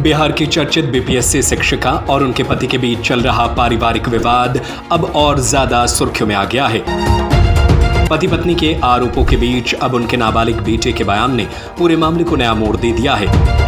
बिहार की चर्चित बीपीएससी शिक्षिका और उनके पति के बीच चल रहा पारिवारिक विवाद अब और ज्यादा सुर्खियों में आ गया है। पति पत्नी के आरोपों के बीच अब उनके नाबालिग बेटे के बयान ने पूरे मामले को नया मोड़ दे दिया है।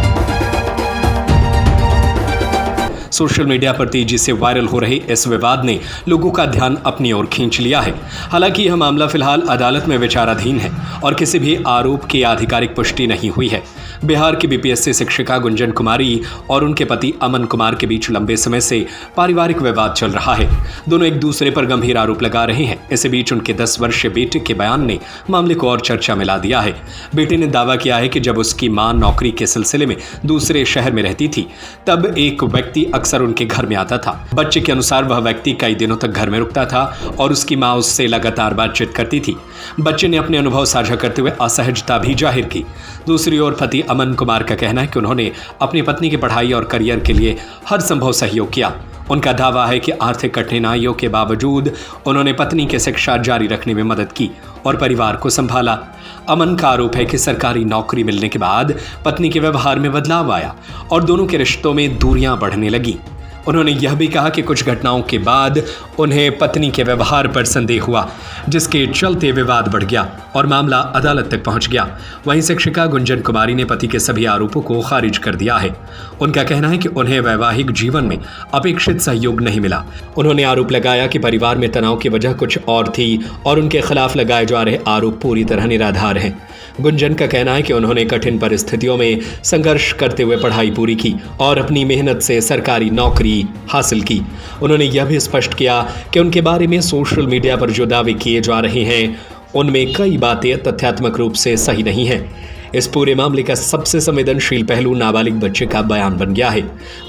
सोशल मीडिया पर तेजी से वायरल हो रहे इस विवाद ने लोगों का ध्यान अपनी ओर खींच लिया है। हालांकि यह मामला फिलहाल अदालत में विचाराधीन है और किसी भी आरोप की आधिकारिक पुष्टि नहीं हुई है। बिहार की बीपीएससी शिक्षिका गुंजन कुमारी और उनके पति अमन कुमार के बीच लंबे समय से पारिवारिक विवाद चल रहा है। दोनों एक दूसरे पर गंभीर आरोप लगा रहे हैं। इसी बीच उनके 10 वर्षीय बेटे के बयान ने मामले को और चर्चा में ला दिया है। बेटे ने दावा किया है कि जब उसकी मां नौकरी के सिलसिले में दूसरे शहर में रहती थी, तब एक व्यक्ति अक्सर उनके घर में आता था। बच्चे के अनुसार वह व्यक्ति कई दिनों तक घर में रुकता था और उसकी मां उससे लगातार बातचीत करती थी। बच्चे ने अपने अनुभव साझा करते हुए असहजता भी जाहिर की। दूसरी ओर पति अमन कुमार का कहना है कि उन्होंने अपनी पत्नी की पढ़ाई और करियर के लिए हर संभव सहयोग किया। उनका दावा है कि आर्थिक कठिनाइयों के बावजूद उन्होंने पत्नी की शिक्षा जारी रखने में मदद की और परिवार को संभाला। अमन का आरोप है कि सरकारी नौकरी मिलने के बाद पत्नी के व्यवहार में बदलाव आया और दोनों के रिश्तों में दूरियां बढ़ने लगी। उन्होंने यह भी कहा कि कुछ घटनाओं के बाद उन्हें पत्नी के व्यवहार पर संदेह हुआ, जिसके चलते विवाद बढ़ गया और मामला अदालत तक पहुंच गया। वहीं शिक्षिका गुंजन कुमारी ने पति के सभी आरोपों को खारिज कर दिया है। उनका कहना है कि उन्हें वैवाहिक जीवन में अपेक्षित सहयोग नहीं मिला। उन्होंने आरोप लगाया कि परिवार में तनाव की वजह कुछ और थी और उनके खिलाफ लगाए जा रहे आरोप पूरी तरह निराधार हैं। गुंजन का कहना है कि उन्होंने कठिन परिस्थितियों में संघर्ष करते हुए पढ़ाई पूरी की और अपनी मेहनत से सरकारी नौकरी हासिल की। उन्होंने यह भी स्पष्ट किया कि उनके बारे में सोशल मीडिया पर जो दावे किए जा रहे हैं, उनमें कई बातें तथ्यात्मक रूप से सही नहीं हैं। इस पूरे मामले का सबसे संवेदनशील पहलू नाबालिग बच्चे का बयान बन गया है।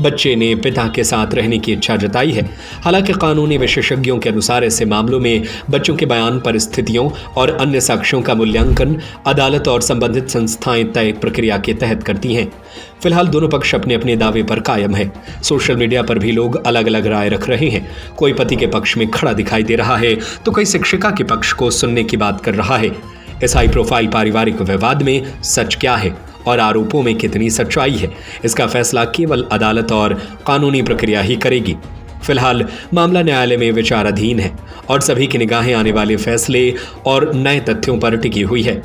बच्चे ने पिता के साथ रहने की इच्छा जताई है। हालांकि कानूनी विशेषज्ञों के अनुसार ऐसे मामलों में बच्चों के बयान, परिस्थितियों और अन्य साक्ष्यों का मूल्यांकन अदालत और संबंधित संस्थाएं तय प्रक्रिया के तहत करती हैं। फिलहाल दोनों पक्ष अपने अपने दावे पर कायम है। सोशल मीडिया पर भी लोग अलग अलग राय रख रहे हैं। कोई पति के पक्ष में खड़ा दिखाई दे रहा है तो कोई शिक्षिका के पक्ष को सुनने की बात कर रहा है। इस हाई प्रोफाइल पारिवारिक विवाद में सच क्या है और आरोपों में कितनी सच्चाई है, इसका फैसला केवल अदालत और कानूनी प्रक्रिया ही करेगी। फिलहाल मामला न्यायालय में विचाराधीन है और सभी की निगाहें आने वाले फैसले और नए तथ्यों पर टिकी हुई है।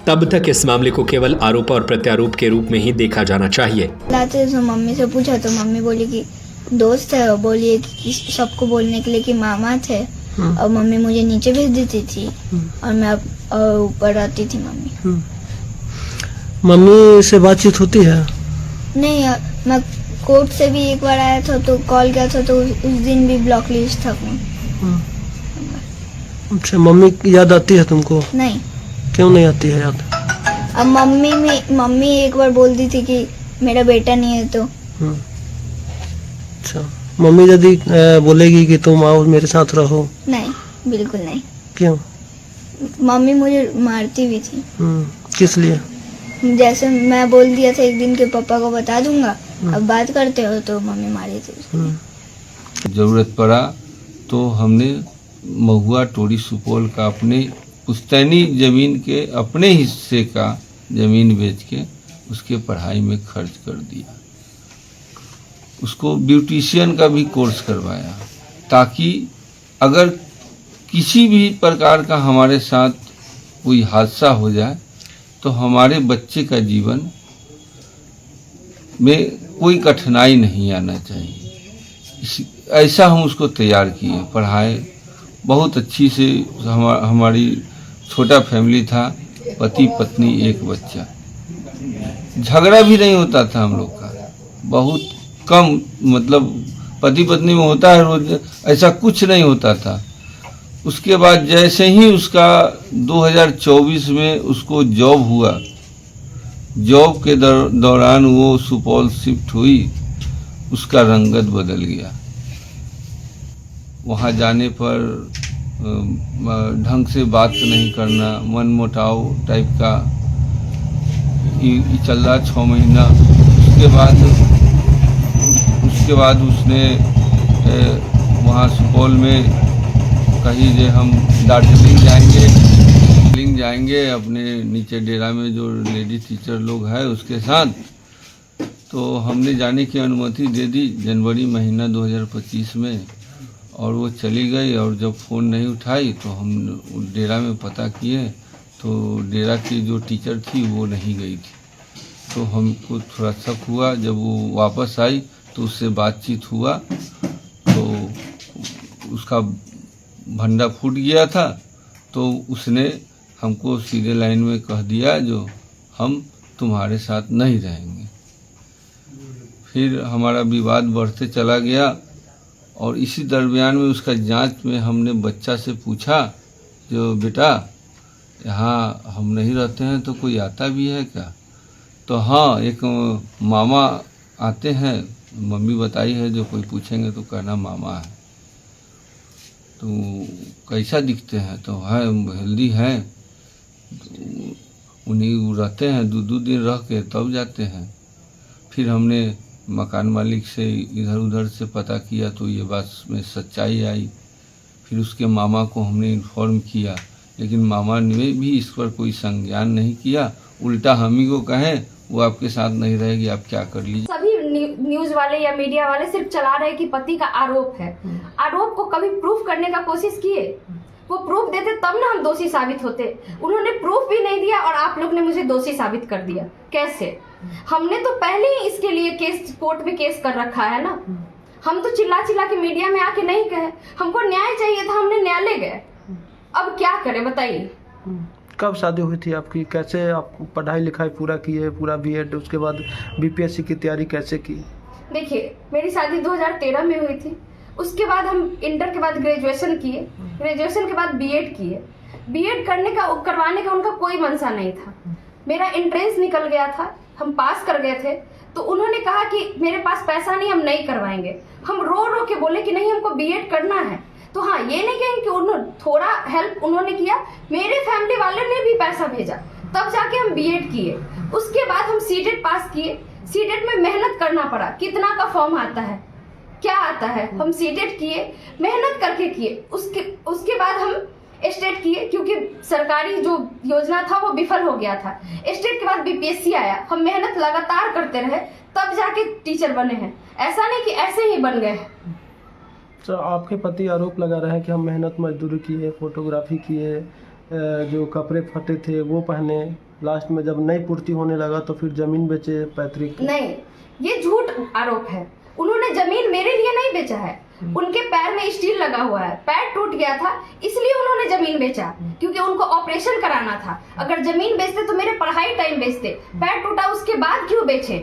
तब तक इस मामले को केवल आरोप और प्रत्यारोप के रूप में ही देखा जाना चाहिए। तो मम्मी से पूछा तो मम्मी बोली कि दोस्त है, बोलिए कि सबको बोलने के लिए कि मामा थे और मम्मी मुझे नीचे भेज देती थी और मैं ऊपर आती थी। मम्मी से बातचीत होती है? नहीं, मैं कोर्ट से भी एक बार आया था तो कॉल किया था तो उस दिन भी ब्लॉक लिस्ट था फोन। अच्छा, मम्मी की याद आती है तुमको? नहीं। क्यों नहीं आती है याद? अब मम्मी एक बार बोल दी थी कि मेरा बेटा नहीं है तो। अच्छा, मम्मी यदि बोलेगी कि तुम आओ मेरे साथ रहो? नहीं, बिल्कुल नहीं। क्यों? मम्मी मुझे मारती भी थी। किस लिए? जैसे मैं बोल दिया था एक दिन के पापा को बता दूंगा, अब बात करते हो तो मम्मी मारी थी। जरूरत पड़ा तो हमने महुआ टोरी सुपौल का अपने पुश्तैनी जमीन के अपने हिस्से का जमीन बेच के उसके पढ़ाई में खर्च कर दिया। उसको ब्यूटिशियन का भी कोर्स करवाया ताकि अगर किसी भी प्रकार का हमारे साथ कोई हादसा हो जाए तो हमारे बच्चे का जीवन में कोई कठिनाई नहीं आना चाहिए। ऐसा हम उसको तैयार किए, पढ़ाए बहुत अच्छी से। हमारी छोटा फैमिली था, पति पत्नी एक बच्चा। झगड़ा भी नहीं होता था हम लोग का, बहुत कम, मतलब पति पत्नी में होता है रोज, ऐसा कुछ नहीं होता था। उसके बाद जैसे ही उसका 2024 में उसको जॉब हुआ, जॉब के दौरान वो सुपौल शिफ्ट हुई, उसका रंगत बदल गया। वहाँ जाने पर ढंग से बात नहीं करना, मनमुटाव टाइप का चल रहा 6 महीना। उसके बाद उसने वहाँ सुपौल में कही जे हम दार्जिलिंग जाएंगे अपने नीचे डेरा में जो लेडी टीचर लोग हैं उसके साथ, तो हमने जाने की अनुमति दे दी जनवरी महीना 2025 में, और वो चली गई। और जब फ़ोन नहीं उठाई तो हम डेरा में पता किए तो डेरा की जो टीचर थी वो नहीं गई थी। तो हमको थोड़ा शक हुआ। जब वो वापस आई तो उससे बातचीत हुआ तो उसका भंडा फूट गया था। तो उसने हमको सीधे लाइन में कह दिया जो हम तुम्हारे साथ नहीं रहेंगे। फिर हमारा विवाद बढ़ते चला गया और इसी दरमियान में उसका जांच में हमने बच्चा से पूछा जो बेटा यहाँ हम नहीं रहते हैं तो कोई आता भी है क्या? तो हाँ, एक मामा आते हैं, मम्मी बताई है, जो कोई पूछेंगे तो कहना मामा है। तो कैसा दिखते हैं? तो है हेल्दी हैं। तो उन्हीं रहते हैं, 2-2 दिन रह के तब जाते हैं। फिर हमने मकान मालिक से इधर उधर से पता किया तो ये बात में सच्चाई आई। फिर उसके मामा को हमने इन्फॉर्म किया, लेकिन मामा ने भी इस पर कोई संज्ञान नहीं किया। उल्टा हम ही को कहें वो आपके साथ नहीं रहेगी, आप क्या कर लीजिए। सभी न्यूज वाले या मीडिया वाले सिर्फ चला रहे कि पति का आरोप है। आरोप को कभी प्रूफ करने का कोशिश किए? वो प्रूफ देते तब ना हम दोषी साबित होते। उन्होंने प्रूफ भी नहीं दिया और आप लोग ने मुझे दोषी साबित कर दिया। कैसे? हमने तो पहले ही इसके लिए केस कोर्ट में केस कर रखा है ना। हम तो चिल्ला चिल्ला के मीडिया में आके नहीं कहे। हमको न्याय चाहिए था, हमने न्यायालय गए। अब क्या करें बताइए। कब शादी हुई थी आपकी? कैसे आप पढ़ाई लिखाई पूरा किए, पूरा बीएड, उसके बाद बीपीएससी की तैयारी कैसे की? देखिए, मेरी शादी 2013 में हुई थी। उसके बाद हम इंटर के बाद ग्रेजुएशन किए, ग्रेजुएशन के बाद बीएड किए। बीएड करवाने का उनका कोई मंशा नहीं था। मेरा एंट्रेंस निकल गया था, हम पास कर गए थे। तो उन्होंने कहा कि मेरे पास पैसा नहीं, हम नहीं करवाएंगे। हम रो रो के बोले कि नहीं, हमको बीएड करना है। तो हाँ, ये नहीं कहेंगे कि उन्होंने थोड़ा हेल्प उन्होंने किया, मेरे फैमिली वाले ने भी पैसा भेजा, तब जाके हम बीएड किए। उसके बाद हम सीटेट पास किए। सीटेट में मेहनत करना पड़ा। कितना का फॉर्म आता है, क्या आता है? हम सीटेट किए, मेहनत करके किए। उसके बाद हम स्टेट किए, क्योंकि सरकारी जो योजना था वो विफल हो गया था। स्टेट के बाद बीपीएससी आया। हम मेहनत लगातार करते रहे, तब जाके टीचर बने हैं। ऐसा नहीं कि ऐसे ही बन गए। तो आपके पति आरोप लगा रहे हैं कि हम मेहनत मजदूरी किए, फोटोग्राफी किए, जो कपड़े फटे थे वो पहने, लास्ट में जब नहीं पूर्ति होने लगा तो फिर जमीन बेचे पैतृक। नहीं, ये झूठ आरोप है। उन्होंने जमीन मेरे लिए नहीं बेचा है। उनके पैर में स्टील लगा हुआ है, पैर टूट गया था, इसलिए उन्होंने जमीन बेचा, क्योंकि उनको ऑपरेशन कराना था। अगर जमीन बेचते तो मेरे पढ़ाई टाइम बेचते। पैर टूटा उसके बाद क्यों बेचे?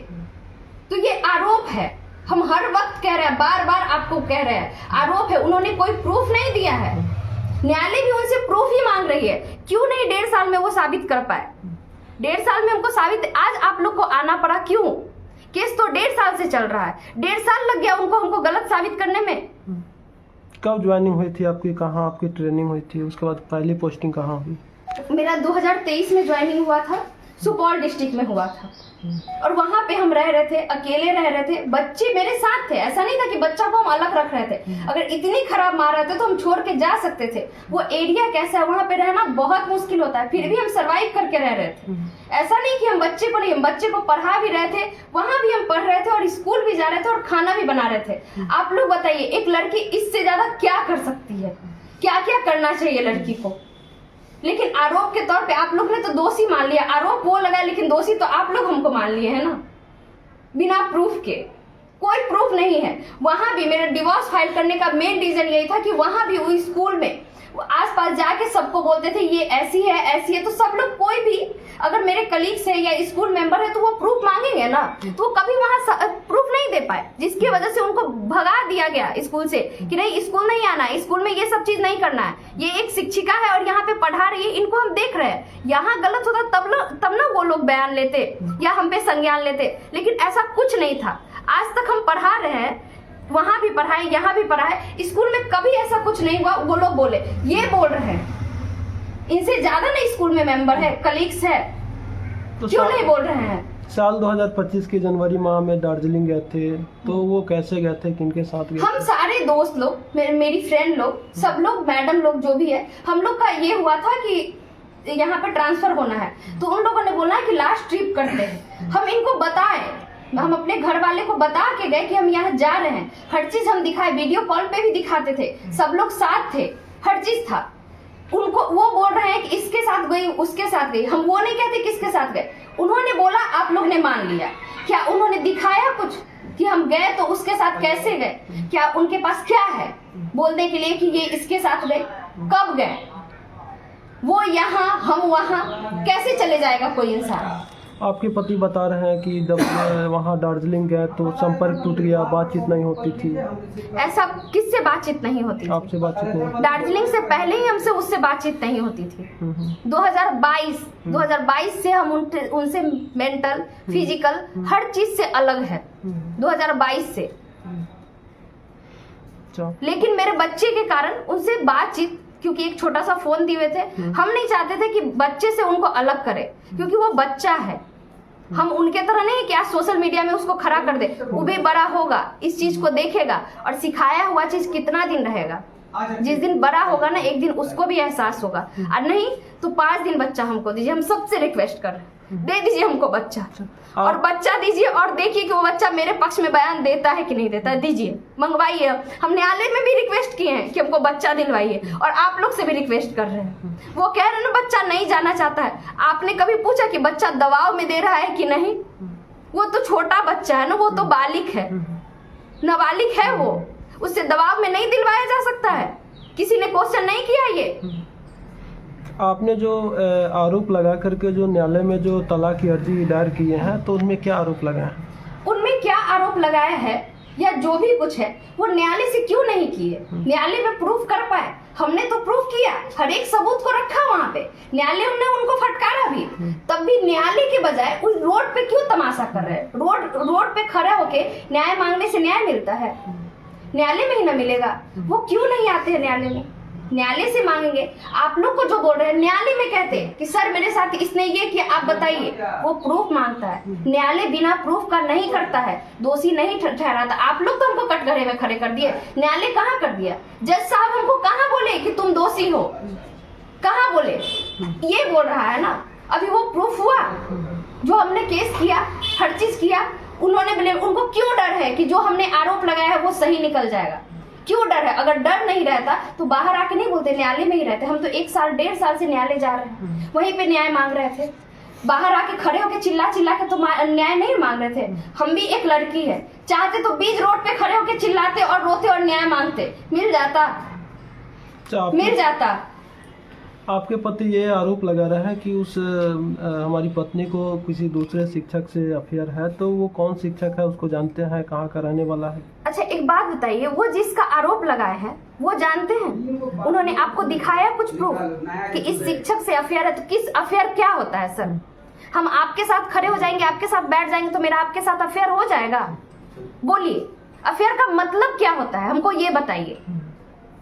तो ये आरोप है। हम हर वक्त कह रहे हैं, बार बार आपको कह रहे हैं, आरोप है। उन्होंने कोई प्रूफ नहीं दिया है। न्यायालय भी उनसे प्रूफ ही मांग रही है। क्यों नहीं 1.5 साल में वो साबित कर पाए? 1.5 साल में हमको साबित, आज आप लोग को आना पड़ा क्यों? केस तो 1.5 साल से चल रहा है। 1.5 साल लग गया उनको हमको गलत साबित करने में। कब ज्वाइनिंग हुई थी आपकी? कहाँ आपकी ट्रेनिंग हुई थी? उसके बाद पहली पोस्टिंग कहाँ हुई? मेरा 2023 में ज्वाइनिंग हुआ था, सुपौल डिस्ट्रिक्ट में हुआ था। और वहां पे हम रह रहे थे, अकेले रह रहे थे। बच्चे मेरे साथ थे, ऐसा नहीं था कि बच्चा को हम अलग रख रहे थे। अगर इतनी खराब मार रहे थे तो हम छोड़ के जा सकते थे। वो एरिया कैसा है, वहां पे रहना बहुत मुश्किल होता है, फिर भी हम सरवाइव करके रह रहे थे। ऐसा नहीं कि हम बच्चे को नहीं, हम बच्चे को पढ़ा भी रहे थे, वहां भी हम पढ़ रहे थे और स्कूल भी जा रहे थे और खाना भी बना रहे थे। आप लोग बताइए, एक लड़की इससे ज्यादा क्या कर सकती है? क्या क्या करना चाहिए लड़की को? लेकिन आरोप के तौर पे आप लोग ने तो दोषी मान लिया। आरोप वो लगाया, लेकिन दोषी तो आप लोग हमको मान लिए है ना, बिना प्रूफ के। कोई प्रूफ नहीं है। वहां भी मेरा डिवोर्स फाइल करने का मेन रीजन यही था कि वहां भी वो स्कूल में आसपास जाके सबको बोलते थे ये ऐसी है। तो सब लोग, कोई भी अगर मेरे कलीग्स है या स्कूल मेंबर है तो वो प्रूफ मांगेंगे ना, तो वो कभी वहां प्रूफ नहीं दे पाए, जिसकी वजह से उनको भगा दिया गया स्कूल से कि नहीं, स्कूल नहीं आना, स्कूल में ये सब चीज नहीं करना है। ये एक शिक्षिका है और यहाँ पे पढ़ा रही है, इनको हम देख रहे हैं। यहाँ गलत होता तब ना वो लोग बयान लेते या हम पे संज्ञान लेते, लेकिन ऐसा कुछ नहीं था। आज तक हम पढ़ा रहे हैं, वहां भी पढ़ाए, यहाँ भी पढ़ाए, स्कूल में कभी ऐसा कुछ नहीं हुआ। वो लोग बोले, ये बोल रहे हैं, इनसे ज्यादा ना स्कूल में मेंबर है, कलीग्स है, तो क्यों नहीं बोल रहे हैं? साल 2025 के जनवरी माह में दार्जिलिंग गए थे, तो वो कैसे गए थे, किनके साथ गए? हम सारे दोस्त लोग, मेरी फ्रेंड लोग, सब लोग, मैडम लोग जो भी है, हम लोग का ये हुआ था कि यहाँ पे ट्रांसफर होना है। तो उन लोगों ने बोला कि लास्ट ट्रिप करते हैं। हम इनको बताएं, हम अपने घर वाले को बता के गए कि हम यहाँ जा रहे हैं, हर चीज हम दिखाए, वीडियो कॉल पे भी दिखाते थे, सब लोग साथ थे, हर चीज था। उनको वो बोल रहे हैं कि इसके साथ गई, उसके साथ गई, हम वो नहीं कहते किसके साथ गए। उन्होंने बोला, आप लोग ने मान लिया। क्या उन्होंने दिखाया कुछ कि हम गए तो उसके साथ कैसे गए? क्या उनके पास क्या है बोलने के लिए कि ये इसके साथ गए? कब गए? वो यहाँ हम वहाँ, कैसे चले जाएगा कोई इंसान? आपके पति बता रहे हैं कि जब वहाँ दार्जिलिंग गए तो संपर्क टूट गया, बातचीत नहीं होती थी। ऐसा किससे बातचीत नहीं होती थी? आपसे बातचीत नहीं? दार्जिलिंग से पहले ही हमसे उससे बातचीत नहीं होती थी। 2022 से हम उनसे मेंटल, फिजिकल हर चीज से अलग है, 2022 से। लेकिन मेरे बच्चे के कारण उनसे बातचीत, क्योंकि एक छोटा सा फोन दिए थे, हम नहीं चाहते थे कि बच्चे से उनको अलग करे, क्योंकि वो बच्चा है। हम उनके तरह नहीं कि आज सोशल मीडिया में उसको खड़ा कर दे, वो भी बड़ा होगा, इस चीज को देखेगा और सिखाया हुआ चीज कितना दिन रहेगा। जिस दिन बड़ा होगा ना, एक दिन उसको भी एहसास होगा। और नहीं तो 5 दिन बच्चा हमको दीजिए, हम सबसे रिक्वेस्ट कर रहे हैं, दे दीजिए हमको बच्चा, और बच्चा दीजिए और देखिए कि वो बच्चा मेरे पक्ष में बयान देता है कि नहीं देता है। दीजिए, मंगवाइए। हम न्यायालय में भी रिक्वेस्ट किए हैं कि हमको बच्चा दिलवाइए, और आप लोग से भी रिक्वेस्ट कर रहे हैं। वो कह रहे हैं ना बच्चा नहीं जाना चाहता है। आपने कभी पूछा कि बच्चा दबाव में दे रहा है कि नहीं? वो तो छोटा बच्चा है ना, वो तो बालिक है, नाबालिग है वो, उससे दबाव में नहीं दिलवाया जा सकता है। किसी ने क्वेश्चन नहीं किया ये। आपने जो आरोप लगा करके जो न्यायालय में जो तलाक की अर्जी दायर किए हैं, तो उनमें क्या आरोप लगाए हैं? उनमें क्या आरोप लगाया है या जो भी कुछ है वो न्यायालय से क्यों नहीं किए? न्यायालय में प्रूफ कर पाए। हमने तो प्रूफ किया, हर एक सबूत को रखा वहाँ पे। न्यायालय ने उनको फटकारा भी, तब भी न्यायालय के बजाय उस रोड पे क्यों तमाशा कर रहे हैं? रोड पे खड़े होके न्याय मांगने से न्याय मिलता है? न्यायालय में ही ना मिलेगा। वो क्यों नहीं आते हैं न्यायालय में? न्यायालय से मांगेंगे। आप लोग को जो बोल रहे हैं, न्यायालय में कहते हैं कि सर मेरे साथ इसने ये किया, आप बताइए। वो प्रूफ मांगता है। न्यायालय बिना प्रूफ का नहीं करता है, दोषी नहीं ठहराता। आप लोग तो हमको कटघरे में खड़े कर दिए, न्यायालय कहाँ कर दिया? जज साहब हमको कहाँ बोले कि तुम दोषी हो? कहाँ बोले? ये बोल रहा है ना। अभी वो प्रूफ हुआ जो हमने केस किया, हर चीज किया। उन्होंने बोले, उनको क्यों डर है कि जो हमने आरोप लगाया है वो सही निकल जाएगा? क्यों डर है? अगर डर नहीं रहता तो बाहर आके नहीं बोलते, न्यायालय में ही रहते। हम तो 1 साल 1.5 साल से न्यायालय जा रहे हैं, वहीं पे न्याय मांग रहे थे। बाहर आके खड़े होके चिल्ला के तो न्याय नहीं मांग रहे थे। हम भी एक लड़की है, चाहते तो बीच रोड पे खड़े होके चिल्लाते और रोते और न्याय मांगते, मिल जाता। आपके पति ये आरोप लगा रहे हैं कि उस हमारी पत्नी को किसी दूसरे शिक्षक से अफेयर है, तो वो कौन शिक्षक है, उसको जानते हैं, कहाँ का रहने वाला है? अच्छा एक बात बताइए, वो जिसका आरोप लगाए हैं वो जानते हैं? उन्होंने आपको दिखाया कुछ प्रूफ कि इस शिक्षक से अफेयर है? तो किस अफेयर क्या होता है सर? हम आपके साथ खड़े हो जाएंगे, आपके साथ बैठ जाएंगे तो मेरा आपके साथ अफेयर हो जाएगा? बोलिए, अफेयर का मतलब क्या होता है? हमको ये बताइए,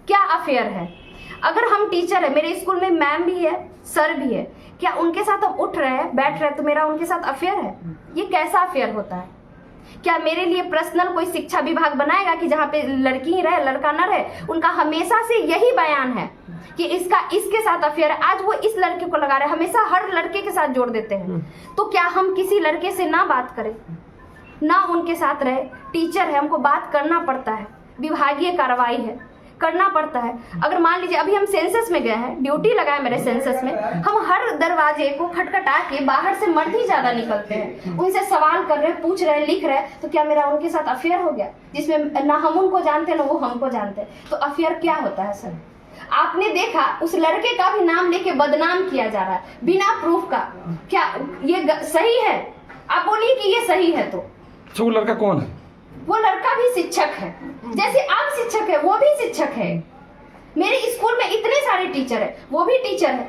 क्या अफेयर है? अगर हम टीचर है, मेरे स्कूल में मैम भी है, सर भी है, क्या उनके साथ हम उठ रहे हैं, बैठ रहे हैं तो मेरा उनके साथ अफेयर है? ये कैसा अफेयर होता है? क्या मेरे लिए पर्सनल कोई शिक्षा विभाग बनाएगा कि जहाँ पे लड़की ही रहे, लड़का न रहे? उनका हमेशा से यही बयान है कि इसके साथ अफेयर है। आज वो इस लड़के को लगा रहे हैं, हमेशा हर लड़के के साथ जोड़ देते हैं। तो क्या हम किसी लड़के से ना बात करें, ना उनके साथ रहे? टीचर है, हमको बात करना पड़ता है, विभागीय कार्रवाई है, करना पड़ता है। अगर मान लीजिए अभी हम सेंसस में गए हैं, ड्यूटी लगा है मेरे सेंसस में, हम हर दरवाजे को खटखटा के बाहर से मर्द ही ज्यादा निकलते हैं, उनसे सवाल कर रहे हैं, पूछ रहे हैं, लिख रहे हैं। तो क्या मेरा उनके साथ अफेयर हो गया, जिसमें ना हम उनको जानते ना वो हमको जानते? तो अफेयर क्या होता है सर? आपने देखा उस लड़के का भी नाम लेके बदनाम किया जा रहा है बिना प्रूफ का। क्या ये सही है? आप बोलिए कि ये सही है। तो वो लड़का कौन है? वो लड़का भी शिक्षक है, जैसे आप शिक्षक है वो भी शिक्षक है। मेरे स्कूल में इतने सारे टीचर है, वो भी टीचर है।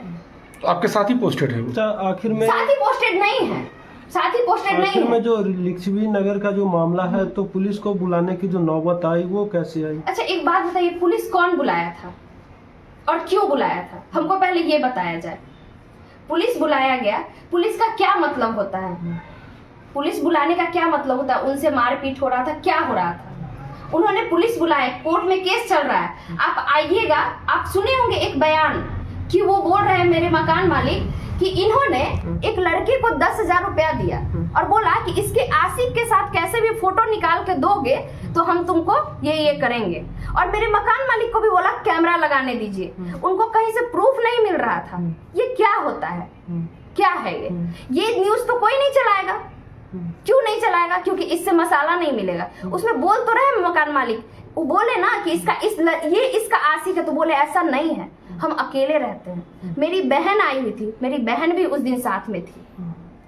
तो आपके साथ ही पोस्टेड है वो? आखिर में साथ ही पोस्टेड नहीं है, साथ ही पोस्टेड नहीं आखिर है। में जो लिच्छवी नगर का जो मामला है, तो पुलिस को बुलाने की जो नौबत आई वो कैसे आई? अच्छा एक बात बताइए, पुलिस कौन बुलाया था और क्यों बुलाया था? हमको पहले ये बताया जाए। पुलिस बुलाया गया, पुलिस का क्या मतलब होता है? पुलिस बुलाने का क्या मतलब होता है? उनसे मारपीट हो रहा था, क्या हो रहा था? उन्होंने पुलिस बुलाया, कोर्ट में केस चल रहा है, आप आइएगा। आप सुने होंगे एक बयान कि वो बोल रहे हैं मेरे मकान मालिक कि इन्होंने एक लड़के को 10,000 रुपया दिया और बोला कि इसके आशिक के साथ कैसे भी फोटो निकाल के दोगे तो हम तुमको ये करेंगे। और मेरे मकान मालिक को भी बोला कैमरा लगाने दीजिए, उनको कहीं से प्रूफ नहीं मिल रहा था। ये क्या होता है, क्या है ये न्यूज तो कोई नहीं चलाएगा। क्यों नहीं चलाएगा? क्योंकि इससे मसाला नहीं मिलेगा। उसमें बोल तो रहे मकान मालिक, वो बोले ना कि ये इसका आशिक है, तो बोले ऐसा नहीं है, हम अकेले रहते हैं। मेरी बहन आई हुई थी, मेरी बहन भी उस दिन साथ में थी,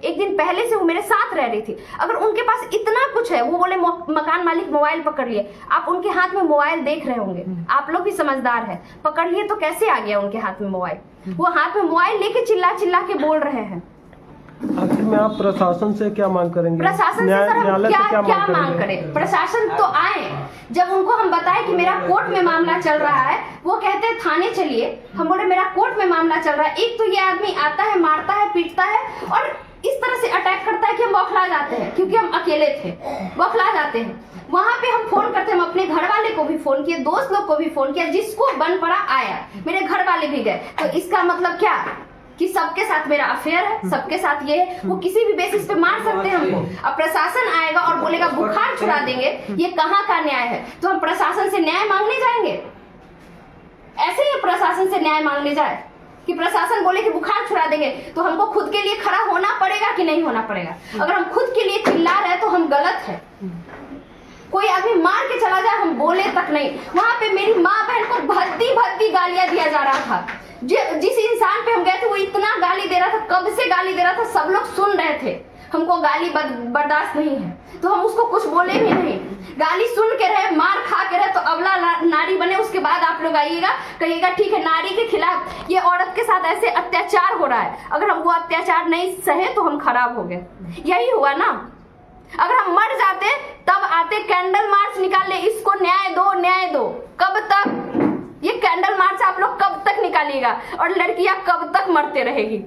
एक दिन पहले से वो मेरे साथ रह रही थी। अगर उनके पास इतना कुछ है, वो बोले मकान मालिक मोबाइल पकड़ लिए, आप उनके हाथ में मोबाइल देख रहे होंगे, आप लोग भी समझदार है, पकड़ लिए तो कैसे आ गया उनके हाथ में मोबाइल? वो हाथ में मोबाइल लेके चिल्ला चिल्ला के बोल रहे हैं। आखिर में आप प्रशासन से क्या मांग करेंगे? प्रशासन से सर हम क्या मांग करें? प्रशासन तो आए, जब उनको हम बताए कि मेरा कोर्ट में मामला चल रहा है, वो कहते हैं थाने चलिए। हम बोले मेरा कोर्ट में मामला चल रहा है। एक तो ये आदमी आता है, मारता है, पीटता है और इस तरह से अटैक करता है कि हम बौखला जाते हैं, क्योंकि हम अकेले थे, बौखला जाते हैं। वहां पे हम फोन करते हैं, हम अपने घर वाले को भी फोन किए, दोस्त लोग को भी फोन किया, जिसको बन पड़ा आया, मेरे घर वाले भी गए। तो इसका मतलब क्या कि सबके साथ मेरा अफेयर है, सबके साथ ये है। वो किसी भी बेसिस पे मार सकते हैं हमको। अब प्रशासन आएगा और बोलेगा बुखार छुड़ा देंगे, ये कहाँ का न्याय है? तो हम प्रशासन से न्याय मांगने जाएंगे? ऐसे ही प्रशासन से न्याय मांगने जाए कि प्रशासन बोले कि बुखार छुड़ा देंगे, तो हमको खुद के लिए खड़ा होना पड़ेगा कि नहीं होना पड़ेगा? अगर हम खुद के लिए चिल्ला रहे तो हम गलत है। कोई आदमी मार के चला जाए, हम बोले तक नहीं। वहां पे मेरी माँ बहन को भद्दी भद्दी गालियां दिया जा रहा था। जिस इंसान पे हम गए थे वो इतना गाली दे रहा था, कब से गाली दे रहा था, सब लोग सुन रहे थे। हमको गाली बर्दाश्त नहीं है, तो हम उसको कुछ बोले भी नहीं। गाली सुन के रहे, मार खा के रहे, तो अबला नारी बने। उसके बाद आप लोग आइएगा, कहिएगा ठीक है नारी के खिलाफ ये औरत के साथ ऐसे अत्याचार हो रहा है। अगर हम वो अत्याचार नहीं सहे तो हम खराब हो गए। यही हुआ ना। अगर हम मर जाते तब आते कैंडल मार्च निकाल ले, इसको न्याय दो, न्याय दो। कब तक ये कैंडल मार्च आप लोग कब तक निकालिएगा? और लड़कियां कब तक मरते रहेगी?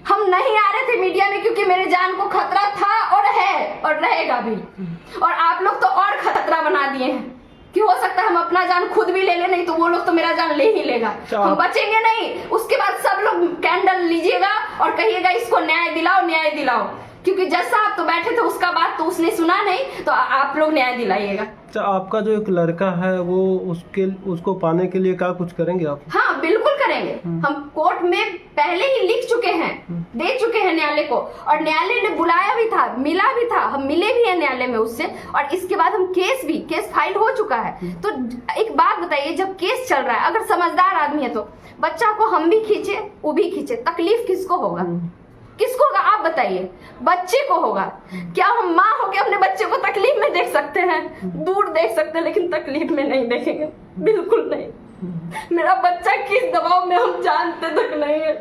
हम नहीं आ रहे थे मीडिया में क्योंकि मेरे जान को खतरा था और है और रहेगा भी। और आप लोग तो और खतरा बना दिए हैं कि हो सकता है हम अपना जान खुद भी ले ले, नहीं तो वो लोग तो मेरा जान ले ही लेगा। हम बचेंगे नहीं। उसके बाद सब लोग कैंडल लीजिएगा और कहिएगा इसको न्याय दिलाओ, न्याय दिलाओ। क्योंकि जज साहब तो बैठे थे, उसका बात तो उसने सुना नहीं, तो आप लोग न्याय दिलाइएगा। तो आपका जो एक लड़का है वो उसको पाने के लिए क्या कुछ करेंगे आप? हाँ बिल्कुल करेंगे। हम कोर्ट में पहले ही लिख चुके हैं, दे चुके हैं न्यायालय को, और न्यायालय ने बुलाया भी था, मिला भी था, हम मिले भी हैं न्यायालय में उससे। और इसके बाद हम केस फाइल हो चुका है। तो एक बात बताइए, जब केस चल रहा है, अगर समझदार आदमी है तो बच्चा को हम भी खींचे, वो भी खींचे, तकलीफ किसको होगा? किसको होगा आप बताइए? बच्चे को होगा। क्या हम माँ होके अपने बच्चे को तकलीफ में देख सकते हैं? दूर देख सकते हैं, लेकिन तकलीफ में नहीं देखेंगे, बिल्कुल नहीं। मेरा बच्चा किस दबाव में हम जानते तक नहीं है।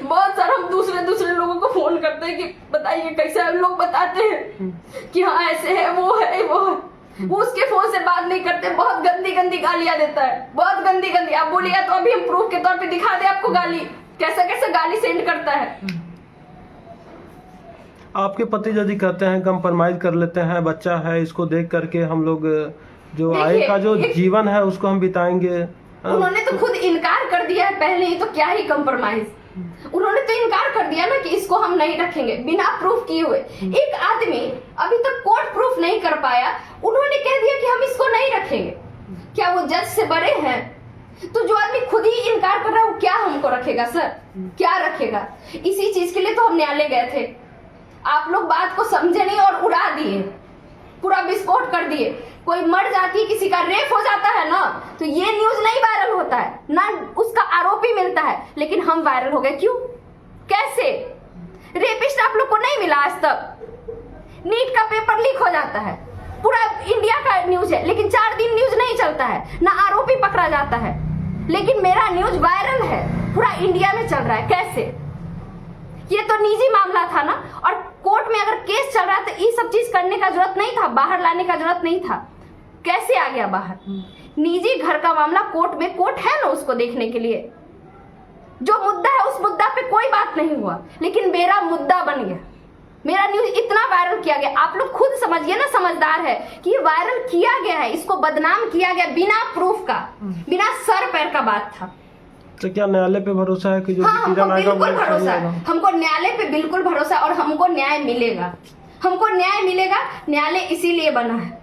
बहुत सारा हम दूसरे लोगों को फोन करते हैं कि बताइए कैसे। लोग बताते हैं कि हाँ ऐसे है, वो है, वो है। वो उसके फोन से बात नहीं करते, बहुत गंदी गंदी गालियां देता है, बहुत गंदी गंदी। आप बोलिए तो अभी हम प्रूफ के तौर पे दिखा दे आपको गाली, कैसे कैसे गाली सेंड करता है। आपके पति यदि कहते हैं कंप्रोमाइज कर लेते हैं, बच्चा है, इसको देख करके हम लोग जो आगे का जो जीवन है उसको हम बिताएंगे। उन्होंने तो खुद इनकार कर दिया है पहले ही, तो क्या ही कंप्रोमाइज। उन्होंने तो इनकार कर दिया ना कि इसको हम नहीं रखेंगे, बिना प्रूफ किए हुए। एक आदमी अभी तक कोर्ट प्रूफ नहीं कर पाया, उन्होंने कह दिया कि हम इसको नहीं रखेंगे। क्या वो जज से बड़े हैं? तो जो आदमी खुद ही इनकार कर रहा है वो क्या हमको रखेगा सर? क्या रखेगा? इसी चीज के लिए तो हम न्यायालय गए थे। आप लोग बात को समझे नहीं और उड़ा दिए, पूरा विस्फोट कर दिए। कोई मर जाती है, किसी का रेप हो जाता है ना, तो ये न्यूज नहीं वायरल होता है ना, उसका आरोपी मिलता है। लेकिन हम वायरल हो गए, क्यों? कैसे? रेपिस्ट आप लोग को नहीं मिला आज तक। नीट का पेपर लीक हो जाता है, पूरा इंडिया का न्यूज है, लेकिन 4 दिन न्यूज नहीं चलता है, ना आरोपी पकड़ा जाता है। लेकिन मेरा न्यूज वायरल है, पूरा इंडिया में चल रहा है। कैसे? ये तो निजी मामला था ना, और कोर्ट में अगर केस चल रहा है तो ये सब चीज करने का जरूरत नहीं था, बाहर लाने का जरूरत नहीं था। कैसे आ गया बाहर? निजी घर का मामला कोर्ट में, कोर्ट है ना उसको देखने के लिए। जो मुद्दा है उस मुद्दा पे कोई बात नहीं हुआ, लेकिन मेरा मुद्दा बन गया, मेरा न्यूज इतना वायरल किया गया। आप लोग खुद समझिए ना, समझदार है कि वायरल किया गया है, इसको बदनाम किया गया बिना प्रूफ का, बिना सर पैर का बात था। तो क्या न्यायालय पे भरोसा है कि जो हाँ, हमको डिसीजन आएगा बिल्कुल वो सही भरोसा आएगा? है, हमको न्यायालय पे बिल्कुल भरोसा है और हमको न्याय मिलेगा, हमको न्याय मिलेगा। न्यायालय इसीलिए बना है